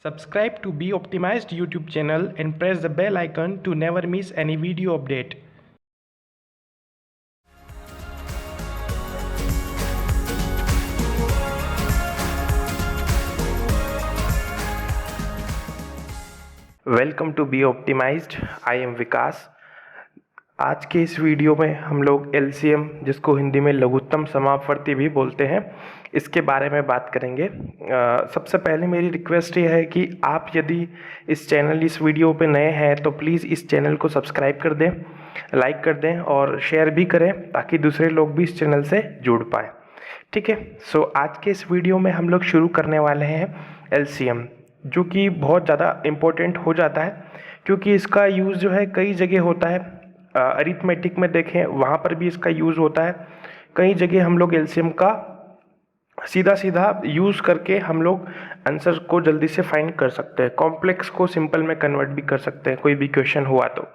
Subscribe to Be Optimized YouTube channel and press the bell icon to never miss any video update. Welcome to Be Optimized. I am विकास। आज के इस video में हम लोग LCM, जिसको हिंदी में लघुत्तम समापवर्ती भी बोलते हैं, इसके बारे में बात करेंगे। सबसे पहले मेरी रिक्वेस्ट ये है कि आप यदि इस वीडियो पे नए हैं तो प्लीज़ इस चैनल को सब्सक्राइब कर दें, लाइक कर दें और शेयर भी करें ताकि दूसरे लोग भी इस चैनल से जुड़ पाएँ। ठीक है, सो आज के इस वीडियो में हम लोग शुरू करने वाले हैं LCM, जो कि बहुत ज़्यादा इम्पोर्टेंट हो जाता है क्योंकि इसका यूज़ जो है कई जगह होता है। अरिथमेटिक में देखें वहाँ पर भी इसका यूज़ होता है। कई जगह हम लोग LCM का सीधा सीधा यूज़ करके हम लोग आंसर को जल्दी से फाइंड कर सकते हैं, कॉम्प्लेक्स को सिंपल में कन्वर्ट भी कर सकते हैं कोई भी क्वेश्चन हुआ तो।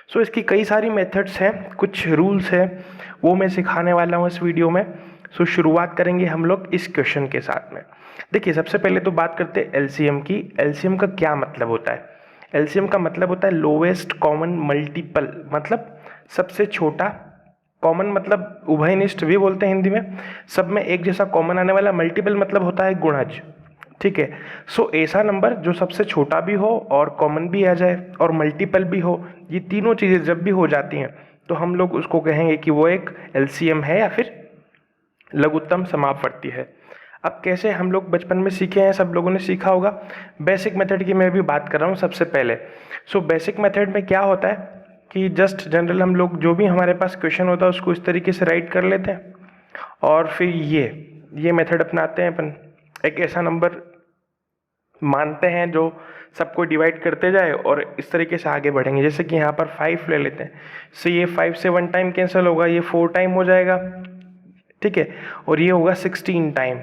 सो इसकी कई सारी मेथड्स हैं, कुछ रूल्स हैं, वो मैं सिखाने वाला हूँ इस वीडियो में। सो शुरुआत करेंगे हम लोग इस क्वेश्चन के साथ में। देखिए, सबसे पहले तो बात करते हैं LCM की। LCM का क्या मतलब होता है? LCM का मतलब होता है लोवेस्ट कॉमन मल्टीपल, मतलब सबसे छोटा। कॉमन मतलब उभयनिष्ठ भी बोलते हैं हिंदी में, सब में एक जैसा कॉमन आने वाला। मल्टीपल मतलब होता है गुणज। ठीक है, सो ऐसा नंबर जो सबसे छोटा भी हो और कॉमन भी आ जाए और मल्टीपल भी हो, ये तीनों चीज़ें जब भी हो जाती हैं तो हम लोग उसको कहेंगे कि वो एक LCM है या फिर लघुत्तम समापवर्ती है। अब कैसे हम लोग बचपन में सीखे हैं, सब लोगों ने सीखा होगा। बेसिक मेथड की मैं भी बात कर रहा हूँ सबसे पहले। सो बेसिक मेथड में क्या होता है कि जस्ट जनरल हम लोग जो भी हमारे पास क्वेश्चन होता है उसको इस तरीके से राइट कर लेते हैं और फिर ये मेथड अपनाते हैं। अपन एक ऐसा नंबर मानते हैं जो सबको डिवाइड करते जाए और इस तरीके से आगे बढ़ेंगे। जैसे कि यहाँ पर 5 ले लेते हैं, सो ये 5 से 1 टाइम कैंसिल होगा, ये 4 टाइम हो जाएगा। ठीक है, और ये होगा 16 टाइम।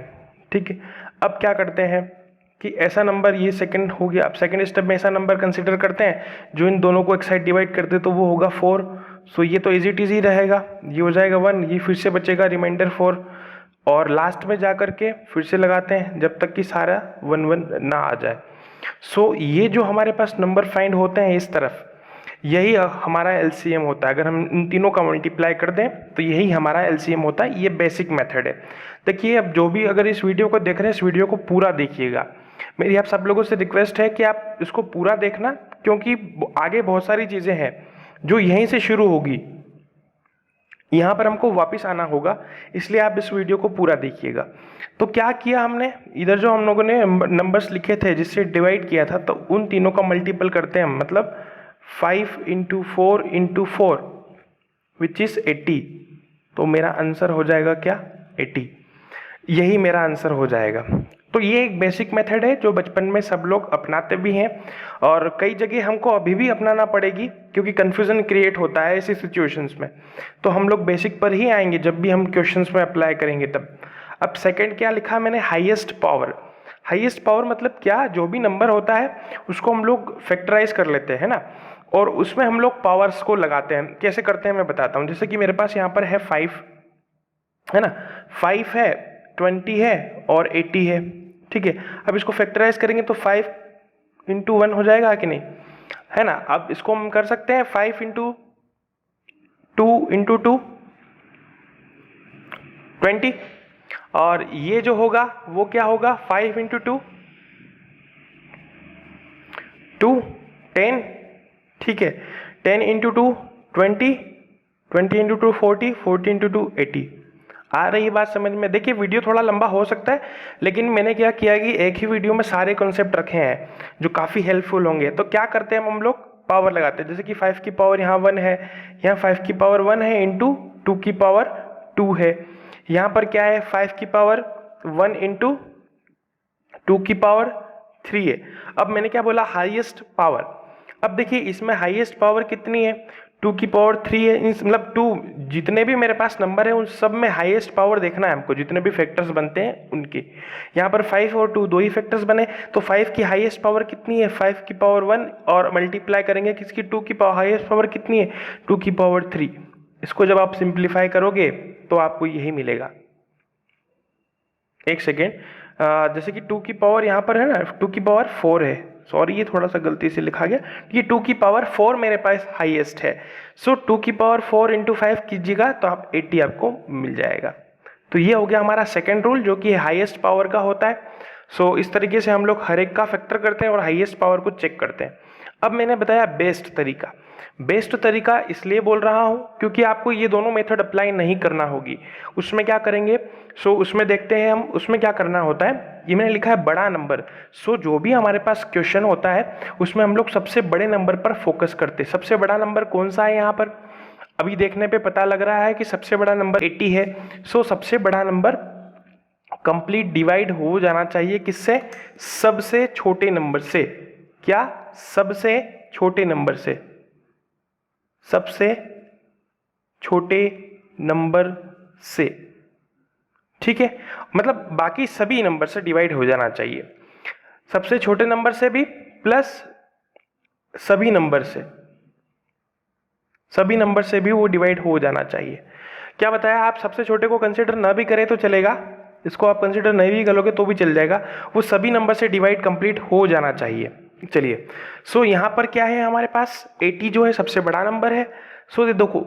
ठीक है, अब क्या करते हैं कि ऐसा नंबर, ये सेकंड हो गया। अब सेकंड स्टेप में ऐसा नंबर कंसीडर करते हैं जो इन दोनों को एक साइड डिवाइड करते हैं, तो वो होगा 4। सो ये तो इजी टीजी रहेगा, ये हो जाएगा 1, ये फिर से बचेगा रिमाइंडर 4 और लास्ट में जा करके फिर से लगाते हैं जब तक कि सारा 1 1 ना आ जाए। सो ये जो हमारे पास नंबर फाइंड होते हैं इस तरफ, यही हमारा LCM होता है। अगर हम इन तीनों का मल्टीप्लाई कर दें तो यही हमारा LCM होता है। ये बेसिक मेथड है। देखिए, अब जो भी अगर इस वीडियो को देख रहे हैं, इस वीडियो को पूरा देखिएगा। मेरी आप सब लोगों से रिक्वेस्ट है कि आप इसको पूरा देखना, क्योंकि आगे बहुत सारी चीज़ें हैं जो यहीं से शुरू होगी, यहाँ पर हमको वापस आना होगा, इसलिए आप इस वीडियो को पूरा देखिएगा। तो क्या किया हमने, इधर जो हम लोगों ने नंबर्स लिखे थे जिससे डिवाइड किया था, तो उन तीनों का मल्टीपल करते हैं हम, मतलब 5 × 4 × 4 विच इज़ 80। तो मेरा आंसर हो जाएगा क्या? 80। यही मेरा आंसर हो जाएगा। तो ये एक बेसिक मेथड है जो बचपन में सब लोग अपनाते भी हैं और कई जगह हमको अभी भी अपनाना पड़ेगी क्योंकि कन्फ्यूज़न क्रिएट होता है ऐसी सिचुएशंस में। तो हम लोग बेसिक पर ही आएंगे जब भी हम क्वेश्चंस में अप्लाई करेंगे तब। अब सेकंड क्या लिखा मैंने? Highest power. हाईएस्ट पावर मतलब क्या? जो भी नंबर होता है उसको हम लोग फैक्टराइज कर लेते हैं ना, और उसमें हम लोग पावर्स को लगाते हैं। कैसे करते हैं मैं बताता हूँ। जैसे कि मेरे पास यहाँ पर है 5, है ना, 5 है, 20 है और 80 है। ठीक है, अब इसको फैक्टराइज करेंगे तो 5 × 1 हो जाएगा कि नहीं, है ना। अब इसको हम कर सकते हैं 5 × 2 × 2 20, और ये जो होगा वो क्या होगा? 5 × 2 2 10। ठीक है, 10 × 2 20, 20 × 2 40, 40 × 2 80। आ रही है बात समझ में? देखिए, वीडियो थोड़ा लंबा हो सकता है, लेकिन मैंने क्या किया कि एक ही वीडियो में सारे कॉन्सेप्ट रखे हैं जो काफ़ी हेल्पफुल होंगे। तो क्या करते हैं हम लोग? पावर लगाते हैं। जैसे कि 5 की पावर यहाँ 1 है, यहाँ 5 की पावर 1 है इंटू 2 की पावर 2 है। यहाँ पर क्या है? 5 की पावर 1 इंटू 2 की पावर 3 है। अब मैंने क्या बोला? Highest power. अब देखिए, इसमें हाईएस्ट पावर कितनी है? 2 की पावर 3 है। मतलब 2, जितने भी मेरे पास नंबर है उन सब में हाईएस्ट पावर देखना है हमको, जितने भी फैक्टर्स बनते हैं उनके। यहाँ पर 5 और 2 दो ही फैक्टर्स बने, तो 5 की हाईएस्ट पावर कितनी है? 5 की पावर 1, और मल्टीप्लाई करेंगे किसकी? 2 की पावर। हाईएस्ट पावर कितनी है? 2 की पावर 3। इसको जब आप सिंप्लीफाई करोगे तो आपको यही मिलेगा। एक सेकेंड, जैसे कि 2 की पावर यहाँ पर है ना, 2 की पावर 4 है, सॉरी ये थोड़ा सा गलती से लिखा गया, ये 2 की पावर 4 मेरे पास हाईएस्ट है। सो 2 की पावर 4 इंटू 5 कीजिएगा तो आप 80 आपको मिल जाएगा। तो ये हो गया हमारा सेकेंड रूल जो कि हाईएस्ट पावर का होता है। सो इस तरीके से हम लोग हर एक का फैक्टर करते हैं और हाईएस्ट पावर को चेक करते हैं। अब मैंने बताया बेस्ट तरीका। बेस्ट तरीका इसलिए बोल रहा हूँ क्योंकि आपको ये दोनों मेथड अप्लाई नहीं करना होगी। उसमें क्या करेंगे, सो उसमें देखते हैं हम, उसमें क्या करना होता है, ये मैंने लिखा है बड़ा नंबर। सो जो भी हमारे पास क्वेश्चन होता है उसमें हम लोग सबसे बड़े नंबर पर फोकस करते हैं। सबसे बड़ा नंबर कौन सा है यहाँ पर, अभी देखने पे पता लग रहा है कि सबसे बड़ा नंबर 80 है। सो सबसे बड़ा नंबर कंप्लीट डिवाइड हो जाना चाहिए किससे, सबसे छोटे नंबर से। क्या, सबसे छोटे नंबर से, सबसे छोटे नंबर से, ठीक है, मतलब बाकी सभी नंबर से डिवाइड हो जाना चाहिए। सबसे छोटे नंबर से भी प्लस सभी नंबर से, सभी नंबर से भी वो डिवाइड हो जाना चाहिए। क्या बताया, आप सबसे छोटे को कंसिडर ना भी करें तो चलेगा, इसको आप कंसिडर नहीं भी करोगे तो भी चल जाएगा, वो सभी नंबर से डिवाइड कंप्लीट हो जाना चाहिए। चलिए, सो यहाँ पर क्या है हमारे पास, 80 जो है सबसे बड़ा नंबर है। सो देखो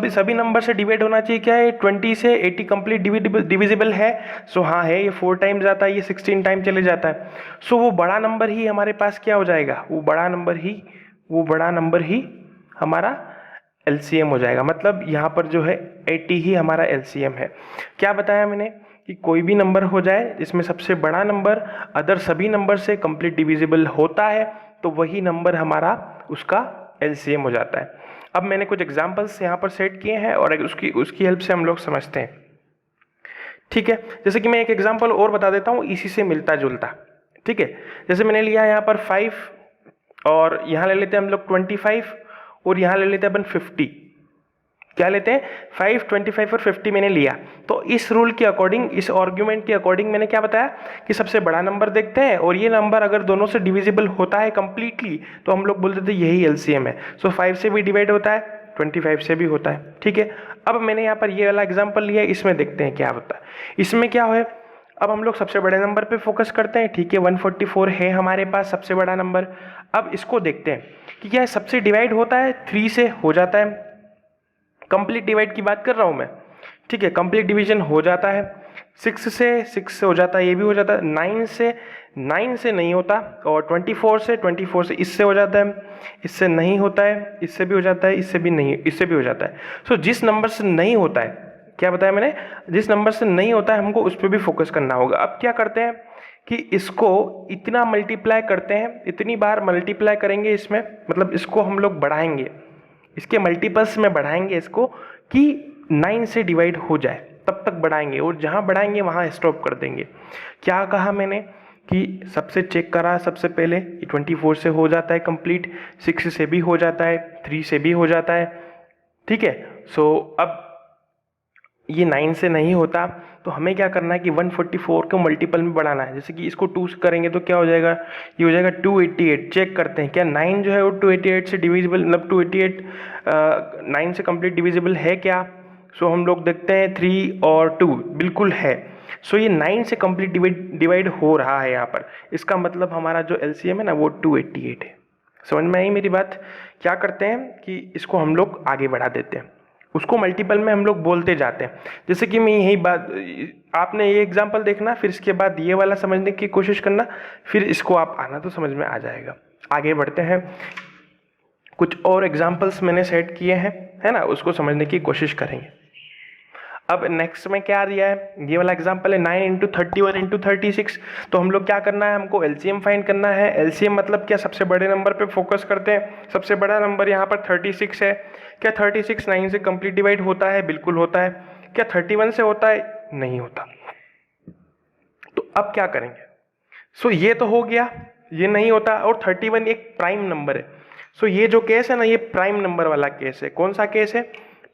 सभी नंबर से डिवाइड होना चाहिए, क्या है 20 से 80 कंप्लीट डिविजिबल है। सो हाँ है, ये 4 टाइम्स आता है, ये 16 टाइम चले जाता है। सो वो बड़ा नंबर ही हमारे पास क्या हो जाएगा, वो बड़ा नंबर ही हमारा एलसीएम हो जाएगा। मतलब यहाँ पर जो है 80 ही हमारा एलसीएम है। क्या बताया मैंने कि कोई भी नंबर हो जाए जिसमें सबसे बड़ा नंबर अदर सभी नंबर से कंप्लीट डिविजिबल होता है तो वही नंबर हमारा उसका एलसीएम हो जाता है। अब मैंने कुछ एग्जांपल्स यहाँ पर सेट किए हैं और उसकी हेल्प से हम लोग समझते हैं, ठीक है। जैसे कि मैं एक एग्जांपल और बता देता हूँ इसी से मिलता जुलता, ठीक है। जैसे मैंने लिया यहाँ पर 5 और यहाँ ले लेते हैं हम लोग 25 और यहाँ ले लेते हैं अपन 50। क्या लेते हैं, 5, 25 और 50 मैंने लिया। तो इस रूल के अकॉर्डिंग, इस आर्ग्यूमेंट के अकॉर्डिंग मैंने क्या बताया कि सबसे बड़ा नंबर देखते हैं और ये नंबर अगर दोनों से डिविजिबल होता है कंप्लीटली तो हम लोग बोलते थे यही एलसीएम है। सो 5 से भी डिवाइड होता है, 25 से भी होता है, ठीक है। अब मैंने यहाँ पर ये वाला एग्जाम्पल लिया, इसमें देखते हैं क्या होता है। इसमें क्या है, अब हम लोग सबसे बड़े नंबर पे फोकस करते हैं, ठीक है। 144 है हमारे पास सबसे बड़ा नंबर। अब इसको देखते हैं कि क्या सबसे डिवाइड होता है, 3 से हो जाता है, कंप्लीट डिवाइड की बात कर रहा हूँ मैं, ठीक है। कंप्लीट डिवीजन हो जाता है, 6 से हो जाता है, ये भी हो जाता है। 9 से नहीं होता, और 24 से इससे हो जाता है, इससे नहीं होता है, इससे भी हो जाता है, इससे भी हो जाता है। सो जिस नंबर से नहीं होता है, क्या बताया मैंने, जिस नंबर से नहीं होता है हमको उस पर भी फोकस करना होगा। अब क्या करते हैं कि इसको इतना मल्टीप्लाई करते हैं, इतनी बार मल्टीप्लाई करेंगे इसमें, मतलब इसको हम लोग बढ़ाएंगे, इसके मल्टीपल्स में बढ़ाएंगे इसको कि 9 से डिवाइड हो जाए, तब तक बढ़ाएंगे और जहाँ बढ़ाएंगे वहाँ स्टॉप कर देंगे। क्या कहा मैंने कि सबसे चेक करा, सबसे पहले 24 से हो जाता है कंप्लीट, 6 से भी हो जाता है, 3 से भी हो जाता है, ठीक है। सो अब ये 9 से नहीं होता तो हमें क्या करना है कि 144 को मल्टीपल में बढ़ाना है। जैसे कि इसको 2 से करेंगे तो क्या हो जाएगा, ये हो जाएगा 288। चेक करते हैं क्या 9 जो है वो 288 से डिविजिबल, मतलब 288 9 से कंप्लीट डिविजिबल है क्या। सो हम लोग देखते हैं 3 और 2 बिल्कुल है। सो ये 9 से कंप्लीट डिवाइड हो रहा है यहाँ पर, इसका मतलब हमारा जो एलसीएम है ना वो 288 है। समझ में आई मेरी बात। क्या करते हैं कि इसको हम लोग आगे बढ़ा देते हैं, उसको मल्टीपल में हम लोग बोलते जाते हैं। जैसे कि मैं यही बात, आपने ये एग्जांपल देखना, फिर इसके बाद ये वाला समझने की कोशिश करना, फिर इसको आप आना तो समझ में आ जाएगा। आगे बढ़ते हैं, कुछ और एग्जांपल्स मैंने सेट किए हैं, है ना, उसको समझने की कोशिश करेंगे। अब नेक्स्ट में क्या दिया है, ये वाला एग्जांपल है 9 इंटू 31 इंटू 36। तो हम लोग क्या करना है, हमको एलसीएम फाइंड करना है। एलसीएम मतलब क्या, सबसे बड़े नंबर पे फोकस करते हैं। सबसे बड़ा नंबर यहाँ पर 36 है। क्या 36 9 से कंप्लीट डिवाइड होता है, बिल्कुल होता है। क्या 31 से होता है, नहीं होता। तो अब क्या करेंगे, सो ये तो हो गया, ये नहीं होता, और 31 एक प्राइम नंबर है। सो ये जो केस है ना, ये प्राइम नंबर वाला केस है। कौन सा केस है,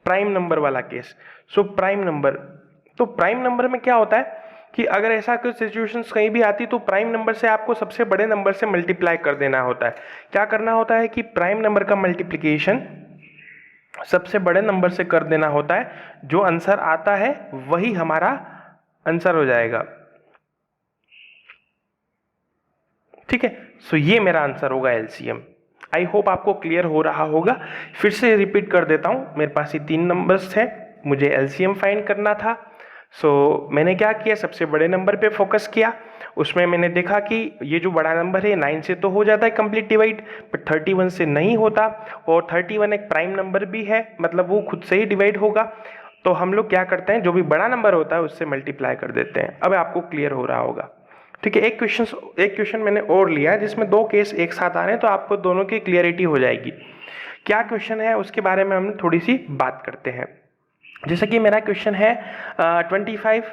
प्राइम नंबर वाला केस। सो प्राइम नंबर, तो प्राइम नंबर में क्या होता है कि अगर ऐसा कोई सिचुएशंस कहीं भी आती तो प्राइम नंबर से आपको सबसे बड़े नंबर से मल्टीप्लाई कर देना होता है। क्या करना होता है कि प्राइम नंबर का मल्टीप्लिकेशन सबसे बड़े नंबर से कर देना होता है, जो आंसर आता है वही हमारा आंसर हो जाएगा। ठीक है, सो ये मेरा आंसर होगा एलसीएम। आई होप आपको क्लियर हो रहा होगा। फिर से रिपीट कर देता हूँ, मेरे पास ये 3 नंबर्स हैं, मुझे एलसीएम फाइंड करना था। सो मैंने क्या किया, सबसे बड़े नंबर पे फोकस किया। उसमें मैंने देखा कि ये जो बड़ा नंबर है 9 से तो हो जाता है कंप्लीट डिवाइड, बट 31 से नहीं होता, और 31 एक प्राइम नंबर भी है, मतलब वो खुद से ही डिवाइड होगा। तो हम लोग क्या करते हैं, जो भी बड़ा नंबर होता है उससे मल्टीप्लाई कर देते हैं। अब आपको क्लियर हो रहा होगा। ठीक है, एक क्वेश्चन मैंने और लिया है जिसमें 2 केस एक साथ आ रहे हैं, तो आपको दोनों की क्लियरिटी हो जाएगी। क्या क्वेश्चन है उसके बारे में हम थोड़ी सी बात करते हैं। जैसे कि मेरा क्वेश्चन है 25,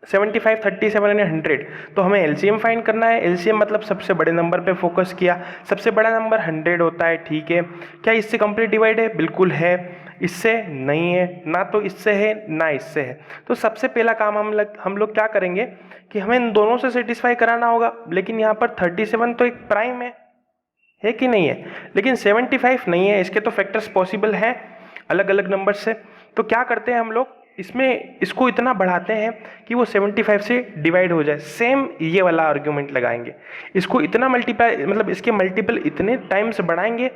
75, 37 एंड 100। तो हमें एलसीएम फाइंड करना है। एलसीएम मतलब सबसे बड़े नंबर पे फोकस किया, सबसे बड़ा नंबर 100 होता है। ठीक है, क्या इससे कंप्लीट डिवाइड है? बिल्कुल है। इससे नहीं है, ना तो इससे है ना इससे है। तो सबसे पहला काम हम लोग क्या करेंगे कि हमें इन दोनों से सेटिस्फाई कराना होगा। लेकिन यहाँ पर 37 तो एक प्राइम है कि नहीं है, लेकिन 75 नहीं है। इसके तो फैक्टर्स पॉसिबल हैं अलग अलग नंबर से। तो क्या करते हैं हम लोग, इसमें इसको इतना बढ़ाते हैं कि वो 75 से डिवाइड हो जाए। सेम ये वाला आर्ग्यूमेंट लगाएंगे, इसको इतना मल्टीप्लाई, मतलब इसके मल्टीपल इतने टाइम्स बढ़ाएंगे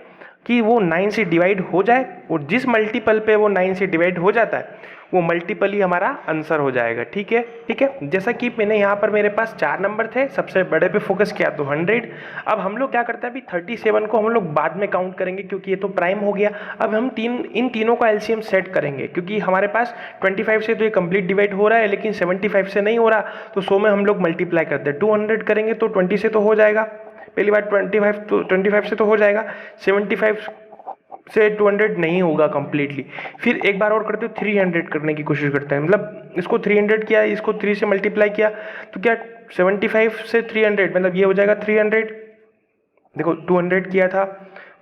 कि वो 9 से डिवाइड हो जाए, और जिस मल्टीपल पे वो 9 से डिवाइड हो जाता है वो मल्टीपल ही हमारा आंसर हो जाएगा। ठीक है, ठीक है। जैसा कि मैंने यहाँ पर मेरे पास 4 नंबर थे, सबसे बड़े पे फोकस किया तो 100। अब हम लोग क्या करते हैं, अभी 37 को हम लोग बाद में काउंट करेंगे क्योंकि ये तो प्राइम हो गया। अब हम इन तीनों का एलसीएम सेट करेंगे, क्योंकि हमारे पास 25 से तो ये कंप्लीट डिवाइड हो रहा है, लेकिन 75 से नहीं हो रहा। तो 100 में हम लोग मल्टीप्लाई करते हैं, 200 करेंगे तो 20 से तो हो जाएगा। पहली बार 25 से तो हो जाएगा, 75 से 200 नहीं होगा कंप्लीटली। फिर एक बार और करते हो, 300 करने की कोशिश करते हैं, मतलब इसको 300 किया, इसको 3 से मल्टीप्लाई किया, तो क्या 75 से 300 मतलब ये हो जाएगा 300। देखो 200 किया था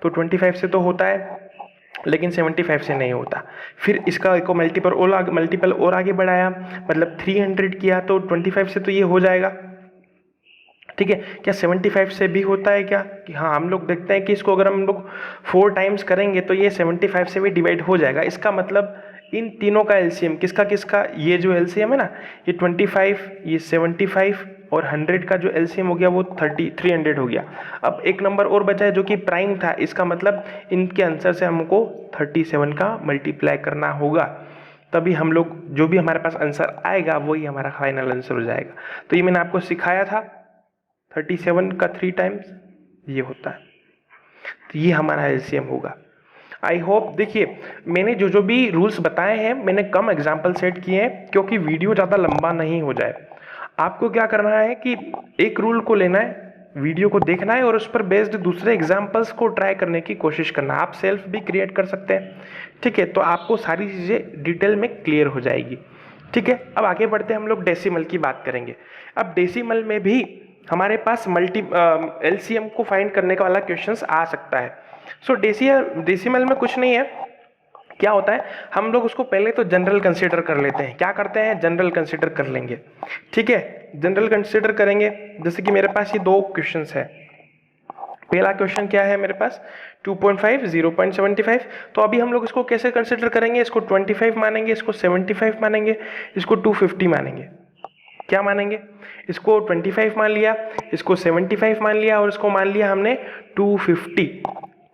तो 25 से तो होता है, लेकिन 75 से नहीं होता। फिर इसका एक मल्टीपल और आगे बढ़ाया, मतलब 300 किया तो 25 से तो ये हो जाएगा। ठीक है, क्या 75 से भी होता है क्या? कि हाँ, हम लोग देखते हैं कि इसको अगर हम लोग 4 टाइम्स करेंगे तो ये 75 से भी डिवाइड हो जाएगा। इसका मतलब इन तीनों का एलसीएम किसका किसका, ये जो एलसीएम है ना, ये 25, ये 75 और 100 का जो एलसीएम हो गया वो 300 हो गया। अब एक नंबर और बचा है जो कि प्राइम था, इसका मतलब इनके आंसर से हमको 37 का मल्टीप्लाई करना होगा, तभी हम लोग जो भी हमारे पास आंसर आएगा वही हमारा फाइनल आंसर हो जाएगा। तो ये मैंने आपको सिखाया था, 37 का 3 टाइम्स ये होता है, तो ये हमारा एलसीएम होगा। आई होप, देखिए मैंने जो भी रूल्स बताए हैं मैंने कम एग्जाम्पल सेट किए हैं क्योंकि वीडियो ज़्यादा लंबा नहीं हो जाए। आपको क्या करना है कि एक रूल को लेना है, वीडियो को देखना है और उस पर बेस्ड दूसरे एग्जाम्पल्स को ट्राई करने की कोशिश करना है। आप सेल्फ भी क्रिएट कर सकते हैं। ठीक है, तो आपको सारी चीज़ें डिटेल में क्लियर हो जाएगी। ठीक है, अब आगे बढ़ते हैं, हम लोग डेसिमल की बात करेंगे। अब डेसिमल में भी हमारे पास एलसीएम को फाइंड करने का वाला क्वेश्चंस आ सकता है। सो डेसिमल में कुछ नहीं है, क्या होता है, हम लोग उसको पहले तो जनरल कंसीडर कर लेते हैं। क्या करते हैं, जनरल कंसीडर कर लेंगे। ठीक है, जनरल कंसीडर करेंगे। जैसे कि मेरे पास ये 2 क्वेश्चंस है। पहला क्वेश्चन क्या है मेरे पास, 2.5, 0.75। तो अभी हम लोग इसको कैसे कंसीडर करेंगे, इसको 25 मानेंगे, इसको 75 मानेंगे, इसको 250 मानेंगे। क्या मानेंगे, इसको 25 मान लिया, इसको 75 मान लिया और इसको मान लिया हमने 250।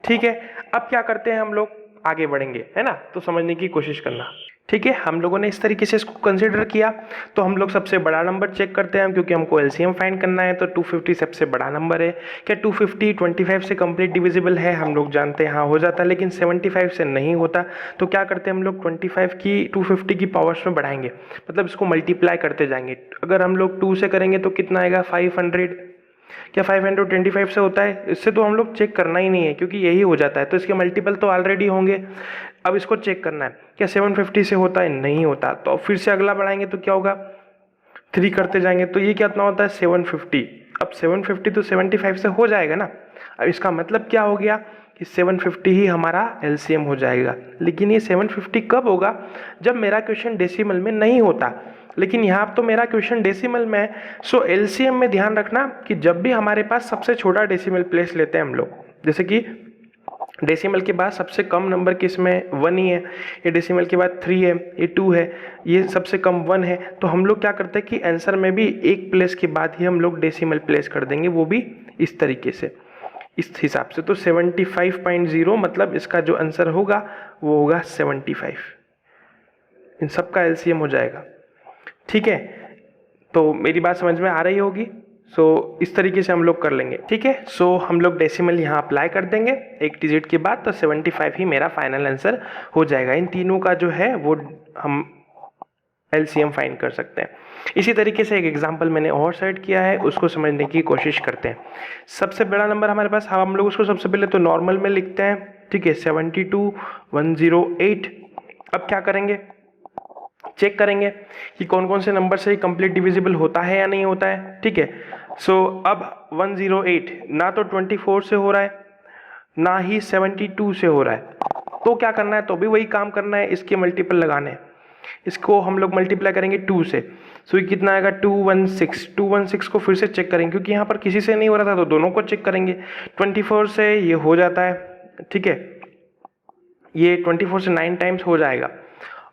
ठीक है, अब क्या करते हैं, हम लोग आगे बढ़ेंगे, है ना, तो समझने की कोशिश करना। ठीक है, हम लोगों ने इस तरीके से इसको कंसीडर किया। तो हम लोग सबसे बड़ा नंबर चेक करते हैं, क्योंकि हमको एलसीएम फाइंड करना है। तो 250 सबसे बड़ा नंबर है। क्या 250 25 से कंप्लीट डिविजिबल है, हम लोग जानते हैं हाँ हो जाता है, लेकिन 75 से नहीं होता। तो क्या करते हैं हम लोग, 250 की पावर्स में बढ़ाएंगे, मतलब इसको मल्टीप्लाई करते जाएंगे। अगर हम लोग 2 से करेंगे तो कितना आएगा, 500। क्या 525 से होता है, इससे तो हम लोग चेक करना ही नहीं है क्योंकि यही हो जाता है, तो इसके मल्टीपल तो ऑलरेडी होंगे। अब इसको चेक करना है, क्या 750 से होता है, नहीं होता। तो फिर से अगला बढ़ाएंगे तो क्या होगा, 3 करते जाएंगे तो ये कितना होता है, 750। अब 750 तो 75 से हो जाएगा ना। अब इसका मतलब क्या हो गया कि 750 ही हमारा एलसीएम हो जाएगा। लेकिन ये 750 कब होगा, जब मेरा क्वेश्चन डेसिमल में नहीं होता। लेकिन यहाँ तो मेरा क्वेश्चन डेसिमल में है। सो एलसीएम में ध्यान रखना कि जब भी हमारे पास सबसे छोटा डेसिमल प्लेस लेते हैं हम लोग, जैसे कि डेसिमल के बाद सबसे कम नंबर किसमें 1 ही है, ये डेसिमल के बाद 3 है, ये 2 है, ये सबसे कम 1 है। तो हम लोग क्या करते हैं कि आंसर में भी एक प्लेस के बाद ही हम लोग डेसिमल प्लेस कर देंगे, वो भी इस तरीके से, इस हिसाब से। तो 75.0 मतलब इसका जो आंसर होगा वो होगा 75। इन सब का एलसीएम हो जाएगा। ठीक है, तो मेरी बात समझ में आ रही होगी। सो इस तरीके से हम लोग कर लेंगे। ठीक है, सो हम लोग डेसिमल यहाँ अप्लाई कर देंगे एक डिजिट के बाद, तो 75 ही मेरा फाइनल आंसर हो जाएगा। इन तीनों का जो है वो हम एलसीएम फाइंड कर सकते हैं। इसी तरीके से एक एग्जांपल मैंने और सेट किया है, उसको समझने की कोशिश करते हैं। सबसे बड़ा नंबर हमारे पास, हम लोग उसको सबसे पहले तो नॉर्मल में लिखते हैं। ठीक है, 72108। अब क्या करेंगे, चेक करेंगे कि कौन कौन से नंबर से कंप्लीट डिविजिबल होता है या नहीं होता है। ठीक है, सो अब 108 ना तो 24 से हो रहा है ना ही 72 से हो रहा है, तो क्या करना है, तो भी वही काम करना है, इसके मल्टीपल लगाने हैं। इसको हम लोग मल्टीप्लाई करेंगे 2 से, सो ये कितना आएगा 216 को फिर से चेक करेंगे, क्योंकि यहाँ पर किसी से नहीं हो रहा था तो दोनों को चेक करेंगे। 24 से ये हो जाता है, ठीक है, ये 24 से 9 टाइम्स हो जाएगा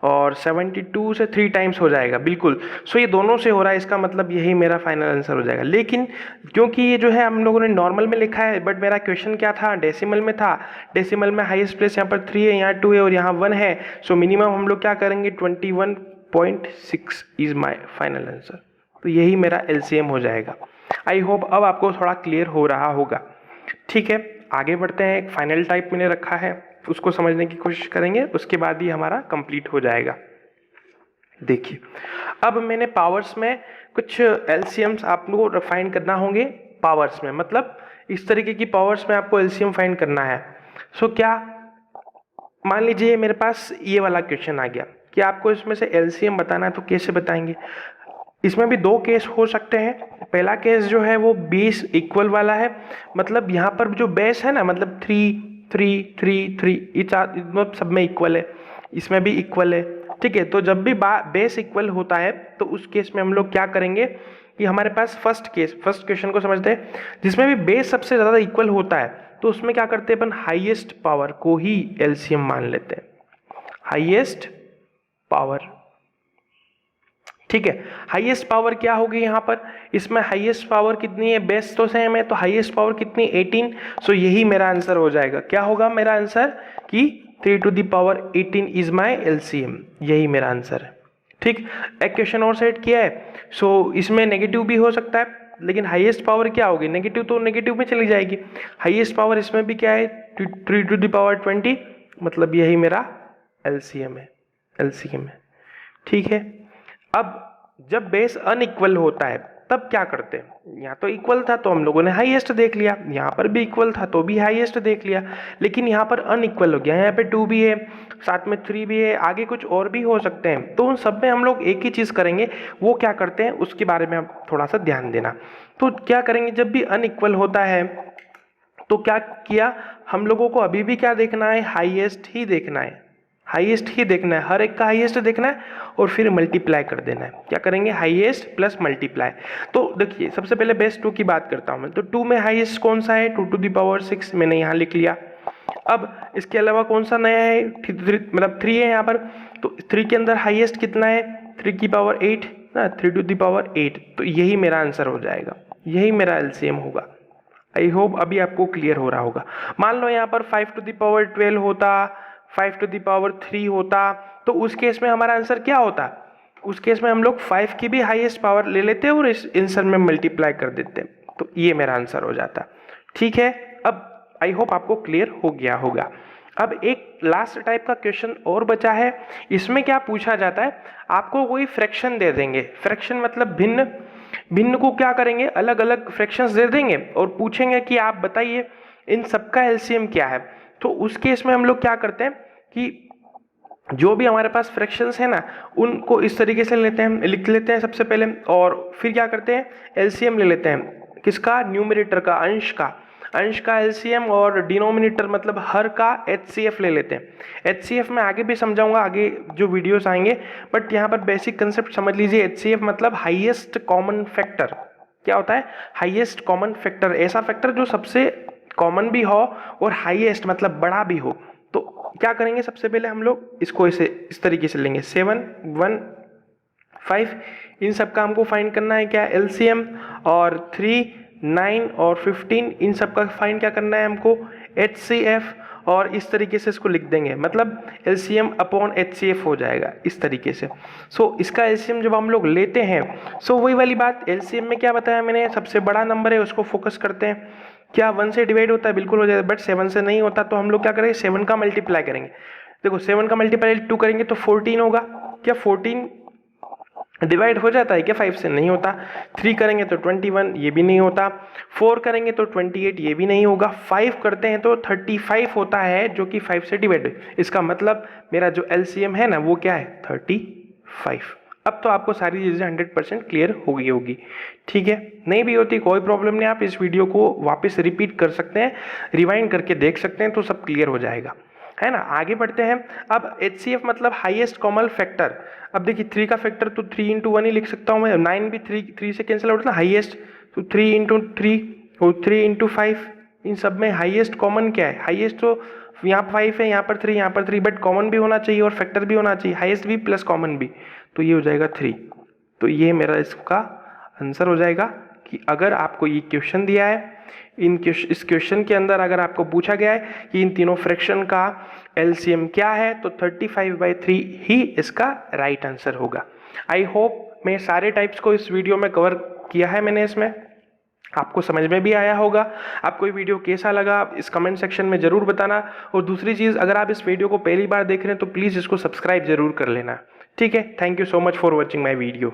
और 72 से 3 टाइम्स हो जाएगा, बिल्कुल। सो ये दोनों से हो रहा है, इसका मतलब यही मेरा फाइनल आंसर हो जाएगा। लेकिन क्योंकि ये जो है हम लोगों ने नॉर्मल में लिखा है, बट मेरा क्वेश्चन क्या था, डेसिमल में था। डेसिमल में हाईएस्ट प्लेस यहाँ पर 3 है, यहाँ 2 है और यहाँ 1 है। सो मिनिमम हम लोग क्या करेंगे, 21.6 इज माई फाइनल आंसर। तो यही मेरा एलसीएम हो जाएगा। आई होप अब आपको थोड़ा क्लियर हो रहा होगा। ठीक है, आगे बढ़ते हैं। एक फाइनल टाइप मैंने रखा है, उसको समझने की कोशिश करेंगे, उसके बाद ही हमारा कंप्लीट हो जाएगा। देखिए, अब मैंने पावर्स में कुछ एलसीएम्स आप लोगों को फाइंड करना होंगे। पावर्स में मतलब इस तरीके की पावर्स में आपको एलसीएम फाइंड करना है। सो क्या, मान लीजिए मेरे पास ये वाला क्वेश्चन आ गया कि आपको इसमें से एलसीएम बताना है, तो कैसे बताएंगे। इसमें भी 2 केस हो सकते हैं। पहला केस जो है वो बेस इक्वल वाला है, मतलब यहाँ पर जो बेस है ना, मतलब 3 3 3 3 ये मतलब सब में इक्वल है, इसमें भी इक्वल है। ठीक है, तो जब भी बेस इक्वल होता है तो उस केस में हम लोग क्या करेंगे कि हमारे पास फर्स्ट क्वेश्चन को समझते हैं, जिसमें भी बेस सबसे ज़्यादा इक्वल होता है तो उसमें क्या करते हैं अपन, हाईएस्ट पावर को ही एलसीएम मान लेते हैं। हाईएस्ट पावर, ठीक है, हाईएस्ट पावर क्या होगी यहाँ पर, इसमें हाईएस्ट पावर कितनी है, बेस तो सेम है, तो हाईएस्ट पावर कितनी, 18। सो यही मेरा आंसर हो जाएगा। क्या होगा मेरा आंसर कि 3 to the power 18 is my LCM, यही मेरा आंसर है। ठीक, एक क्वेश्चन और सेट किया है। सो इसमें नेगेटिव भी हो सकता है, लेकिन हाईएस्ट पावर क्या होगी, नेगेटिव तो नेगेटिव में चली जाएगी। हाईएस्ट पावर इसमें भी क्या है, 3 टू द पावर 20, मतलब यही मेरा एलसीएम है, ठीक है। अब जब बेस अनइक्वल होता है तब क्या करते हैं, यहाँ तो इक्वल था तो हम लोगों ने हाईएस्ट देख लिया, यहाँ पर भी इक्वल था तो भी हाईएस्ट देख लिया, लेकिन यहाँ पर अनइक्वल हो गया, यहाँ पे 2 भी है, साथ में 3 भी है, आगे कुछ और भी हो सकते हैं। तो उन सब में हम लोग एक ही चीज़ करेंगे, वो क्या करते हैं उसके बारे में आप थोड़ा सा ध्यान देना। तो क्या करेंगे, जब भी अनइक्वल होता है तो क्या किया, हम लोगों को अभी भी क्या देखना है, हाईएस्ट ही देखना है, हाईएस्ट ही देखना है, हर एक का हाईएस्ट देखना है और फिर मल्टीप्लाई कर देना है। क्या करेंगे, हाईएस्ट प्लस मल्टीप्लाई। तो देखिए, सबसे पहले बेस 2 की बात करता हूं मैं, तो 2 में हाईएस्ट कौन सा है, 2 टू द पावर 6 मैंने यहाँ लिख लिया। अब इसके अलावा कौन सा नया है, मतलब 3 है यहाँ पर, तो 3 के अंदर हाईएस्ट कितना है, 3 की पावर 8 ना, 3 टू द पावर 8, तो यही मेरा आंसर हो जाएगा, यही मेरा एलसीएम होगा। आई होप अभी आपको क्लियर हो रहा होगा। मान लो यहाँ पर 5 टू द पावर 12 होता, 5 टू द पावर 3 होता, तो उस केस में हमारा आंसर क्या होता, उस केस में हम लोग 5 की भी हाईएस्ट पावर ले लेते और इस आंसर में मल्टीप्लाई कर देते, तो ये मेरा आंसर हो जाता। ठीक है, अब आई होप आपको क्लियर हो गया होगा। अब एक लास्ट टाइप का क्वेश्चन और बचा है। इसमें क्या पूछा जाता है, आपको कोई फ्रैक्शन दे देंगे, फ्रैक्शन मतलब भिन्न, भिन्न को क्या करेंगे, अलग अलग फ्रैक्शंस दे देंगे और पूछेंगे कि आप बताइए इन सबका एलसीएम क्या है। तो उस केस में हम लोग क्या करते हैं कि जो भी हमारे पास फ्रैक्शंस है ना, उनको इस तरीके से लेते हैं, लिख लेते हैं सबसे पहले, और फिर क्या करते हैं, एलसीएम ले लेते हैं, किसका, न्यूमरेटर का, अंश का एलसीएम, और डिनोमिनेटर मतलब हर का एचसीएफ ले लेते हैं। एचसीएफ में आगे भी समझाऊंगा, आगे जो वीडियोस आएंगे, बट यहाँ पर बेसिक कंसेप्ट समझ लीजिए। एचसीएफ मतलब हाईएस्ट कॉमन फैक्टर। क्या होता है, हाईएस्ट कॉमन फैक्टर, ऐसा फैक्टर जो सबसे कॉमन भी हो और हाईएस्ट मतलब बड़ा भी हो। तो क्या करेंगे, सबसे पहले हम लोग इसको इस तरीके से लेंगे, 7 1 5, इन सब का हमको फाइंड करना है क्या, एलसीएम, और 3 9 और 15 इन सब का फाइंड क्या करना है हमको, HCF, और इस तरीके से इसको लिख देंगे, मतलब LCM अपॉन HCF हो जाएगा इस तरीके से। सो इसका LCM जब हम लोग लेते हैं, सो वही वाली बात, LCM में क्या बताया मैंने, सबसे बड़ा नंबर है उसको फोकस करते हैं। क्या 1 से डिवाइड होता है, बिल्कुल हो जाएगा, बट 7 से नहीं होता, तो हम लोग क्या करेंगे, 7 का मल्टीप्लाई करेंगे। देखो 7 का मल्टीप्लाई 2 करेंगे तो 14 होगा। क्या 14 डिवाइड हो जाता है क्या 5 से, नहीं होता। 3 करेंगे तो 21, ये भी नहीं होता। 4 करेंगे तो 28, ये भी नहीं होगा। 5 करते हैं तो 35 होता है, जो कि 5 से डिवाइड। इसका मतलब मेरा जो LCM है ना वो क्या है, 35। अब तो आपको सारी चीज़ें 100% क्लियर हो गई होगी, ठीक है। नहीं भी होती कोई प्रॉब्लम नहीं, आप इस वीडियो को वापस रिपीट कर सकते हैं, रिवाइंड करके देख सकते हैं, तो सब क्लियर हो जाएगा, है ना। आगे बढ़ते हैं। अब HCF मतलब हाईएस्ट कॉमन फैक्टर। अब देखिए 3 का फैक्टर तो 3 इंटू 1 ही लिख सकता हूँ मैं, 9 भी 3 से कैंसिल आउट ना, हाईएस्ट तो 3 इंटू 3 और 3 इंटू 5, इन सब में हाईएस्ट कॉमन क्या है, हाईएस्ट तो यहाँ 5 है, यहाँ पर 3, यहाँ पर 3, बट कॉमन भी होना चाहिए और फैक्टर भी होना चाहिए, हाईएस्ट भी प्लस कॉमन भी, तो ये हो जाएगा 3। तो ये मेरा इसका आंसर हो जाएगा कि अगर आपको ये क्वेश्चन दिया है, इस क्वेश्चन के अंदर अगर आपको पूछा गया है कि इन तीनों फ्रैक्शन का LCM क्या है, तो 35/3 ही इसका राइट आंसर होगा। आई होप मैं सारे टाइप्स को इस वीडियो में कवर किया है मैंने, इसमें आपको समझ में भी आया होगा। आपको ये वीडियो कैसा लगा इस कमेंट सेक्शन में ज़रूर बताना। और दूसरी चीज़, अगर आप इस वीडियो को पहली बार देख रहे हैं तो प्लीज़ इसको सब्सक्राइब जरूर कर लेना, ठीक है। Thank you so much for watching my video.